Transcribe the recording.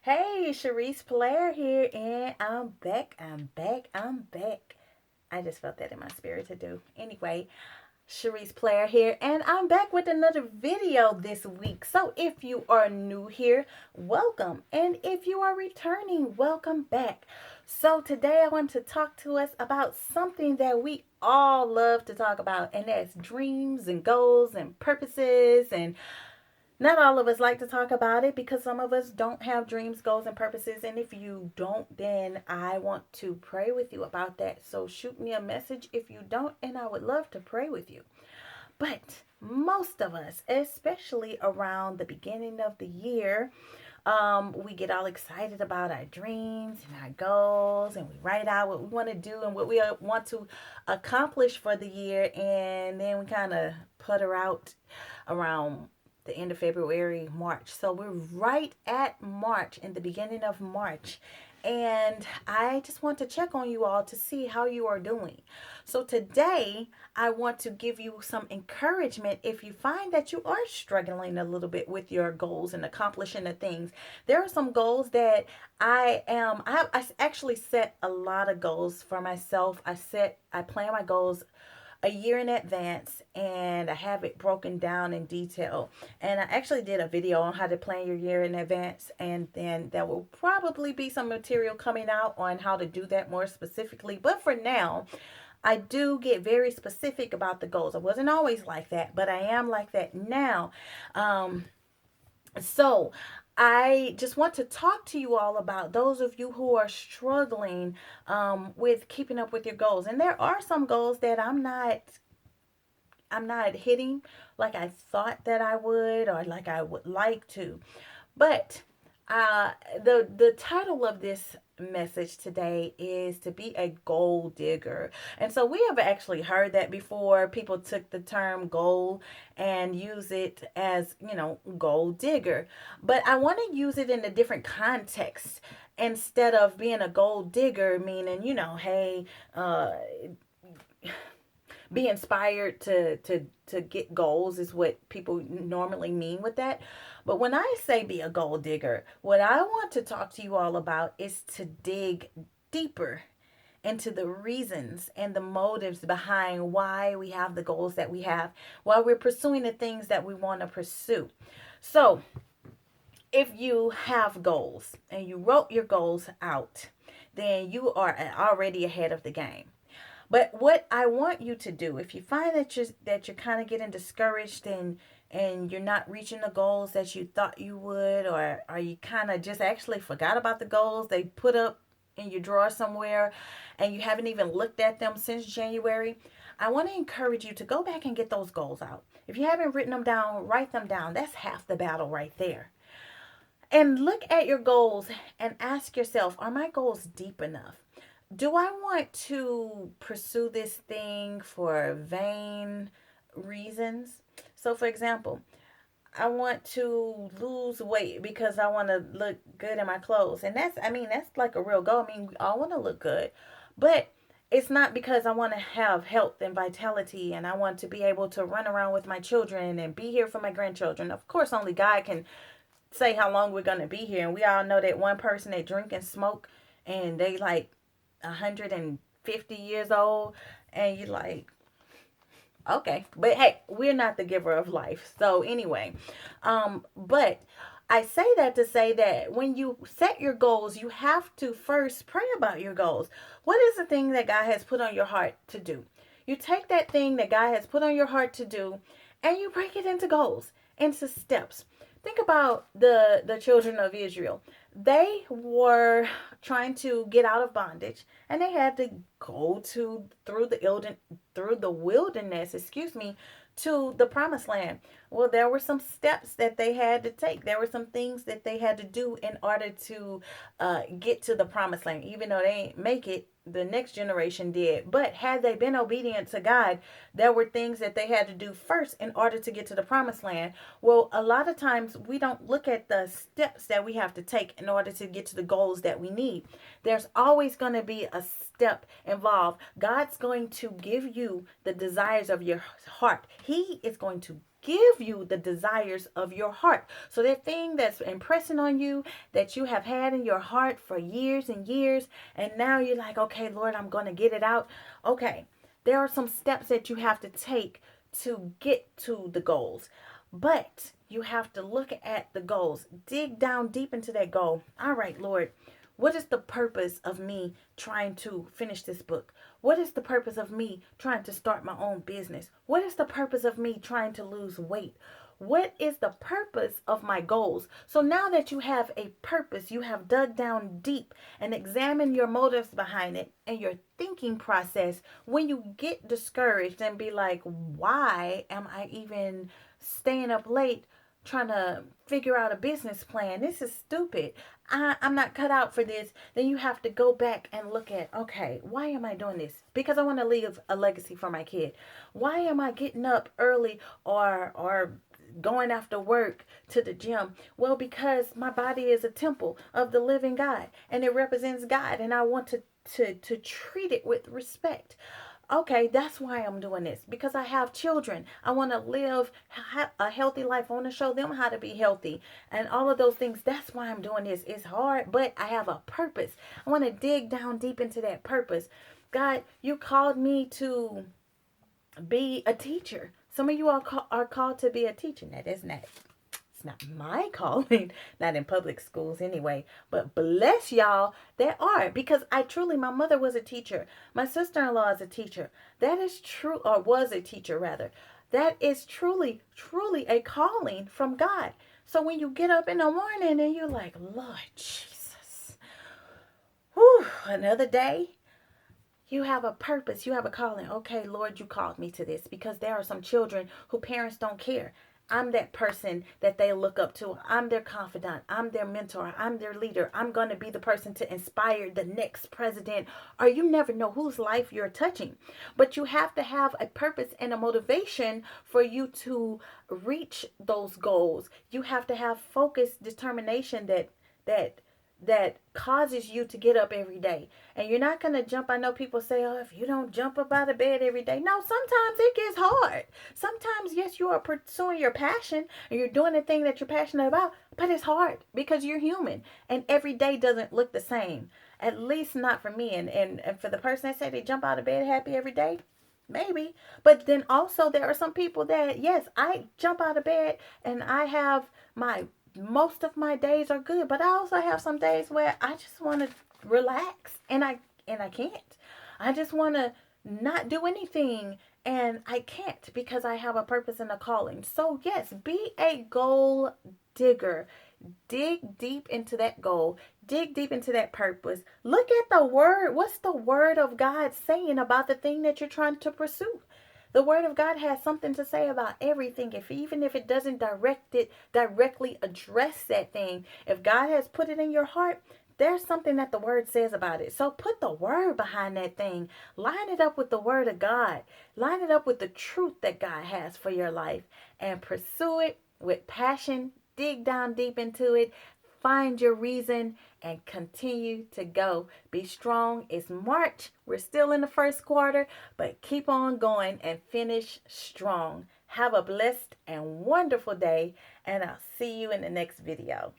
Hey, Sharice Player here, and I'm back. I'm back. I just felt that in my spirit to do. Anyway, Sharice Player here, and I'm back with another video this week. So if you are new here, welcome. And if you are returning, welcome back. So today I want to talk to us about something that we all love to talk about, and that's dreams and goals and purposes and not all of us like to talk about it because some of us don't have dreams, goals, and purposes. And if you don't, then I want to pray with you about that. So shoot me a message if you don't, and I would love to pray with you. But most of us, especially around the beginning of the year, we get all excited about our dreams and our goals, and we write out what we want to do and what we want to accomplish for the year, and then we kind of putter out around the end of February, March. So we're right at March, in the beginning of March. And I just want to check on you all to see how you are doing. So today, I want to give you some encouragement if you find that you are struggling a little bit with your goals and accomplishing the things. There are some goals that I actually set a lot of goals for myself. I plan my goals a year in advance, and I have it broken down in detail. And I actually did a video on how to plan your year in advance, and then there will probably be some material coming out on how to do that more specifically. But for now, I do get very specific about the goals. I wasn't always like that, but I am like that now. Um, so I just want to talk to you all about those of you who are struggling with keeping up with your goals. And there are some goals that I'm not hitting like I thought that I would, or like I would like to. But uh, the title of this message today is to be a gold digger. And so we have actually heard that before. People took the term gold and use it as, gold digger. But I want to use it in a different context. Instead of being a gold digger, meaning, hey, be inspired to get goals is what people normally mean with that. But when I say be a gold digger, what I want to talk to you all about is to dig deeper into the reasons and the motives behind why we have the goals that we have, why we're pursuing the things that we want to pursue. So if you have goals and you wrote your goals out, then you are already ahead of the game. But what I want you to do, if you find that you're kind of getting discouraged and you're not reaching the goals that you thought you would, or you kind of just actually forgot about the goals they put up in your drawer somewhere, and you haven't even looked at them since January, I want to encourage you to go back and get those goals out. If you haven't written them down, write them down. That's half the battle right there. And look at your goals and ask yourself, are my goals deep enough? Do I want to pursue this thing for vain reasons? So, for example, I want to lose weight because I want to look good in my clothes. And that's like a real goal. We all want to look good. But it's not because I want to have health and vitality and I want to be able to run around with my children and be here for my grandchildren. Of course, only God can say how long we're going to be here. And we all know that one person that drink and smoke and they like 150 years old, and you're like, okay. But hey, we're not the giver of life. So anyway, but I say that to say that when you set your goals, you have to first pray about your goals. What is the thing that God has put on your heart to do? You take that thing that God has put on your heart to do and you break it into goals, into steps. Think about the children of Israel. They were trying to get out of bondage, and they had to go through the wilderness, to the promised land. Well, there were some steps that they had to take. There were some things that they had to do in order to get to the promised land. Even though they didn't make it, the next generation did. But had they been obedient to God, there were things that they had to do first in order to get to the promised land. Well, a lot of times we don't look at the steps that we have to take in order to get to the goals that we need. There's always going to be a step involved. God's going to give you the desires of your heart. He is going to give you the desires of your heart. So that thing that's impressing on you, that you have had in your heart for years and years, and now you're like, okay, Lord, I'm going to get it out. Okay, there are some steps that you have to take to get to the goals. But you have to look at the goals, dig down deep into that goal. All right, Lord, what is the purpose of me trying to finish this book? What is the purpose of me trying to start my own business? What is the purpose of me trying to lose weight? What is the purpose of my goals? So now that you have a purpose, you have dug down deep and examined your motives behind it and your thinking process. When you get discouraged and be like, why am I even staying up late trying to figure out a business plan? This is stupid. I'm not cut out for this. Then you have to go back and look at, okay, why am I doing this? Because I want to leave a legacy for my kid. Why am I getting up early or going after work to the gym? Well, because my body is a temple of the living God and it represents God, and I want to treat it with respect. Okay, that's why I'm doing this, because I have children. I want to live a healthy life. I want to show them how to be healthy and all of those things. That's why I'm doing this. It's hard, but I have a purpose. I want to dig down deep into that purpose. God, you called me to be a teacher. Some of you all are called to be a teacher. Now, it's not my calling, not in public schools anyway, but bless y'all that are, because my mother was a teacher. My sister-in-law is a teacher. That is true, or was a teacher rather. That is truly, truly a calling from God. So when you get up in the morning and you're like, Lord Jesus, whew, another day. You have a purpose. You have a calling. Okay, Lord, you called me to this, because there are some children who parents don't care. I'm that person that they look up to. I'm their confidant. I'm their mentor. I'm their leader. I'm going to be the person to inspire the next president. Or you never know whose life you're touching. But you have to have a purpose and a motivation for you to reach those goals. You have to have focus, determination that causes you to get up every day. And you're not going to jump. I know people say, oh, if you don't jump up out of bed every day. No, sometimes it gets hard. Sometimes, yes, you are pursuing your passion and you're doing the thing that you're passionate about, but it's hard because you're human and every day doesn't look the same. At least not for me. And for the person that say they jump out of bed happy every day, maybe. But then also there are some people that, yes, I jump out of bed and I have most of my days are good, but I also have some days where I just want to relax and I can't. I just want to not do anything and I can't, because I have a purpose and a calling. So yes, be a goal digger. Dig deep into that goal. Dig deep into that purpose. Look at the word. What's the word of God saying about the thing that you're trying to pursue? The word of God has something to say about everything. Even if it doesn't directly address that thing, if God has put it in your heart, there's something that the word says about it. So put the word behind that thing. Line it up with the word of God. Line it up with the truth that God has for your life and pursue it with passion. Dig down deep into it. Find your reason and continue to go. Be strong. It's March. We're still in the first quarter, but keep on going and finish strong. Have a blessed and wonderful day, and I'll see you in the next video.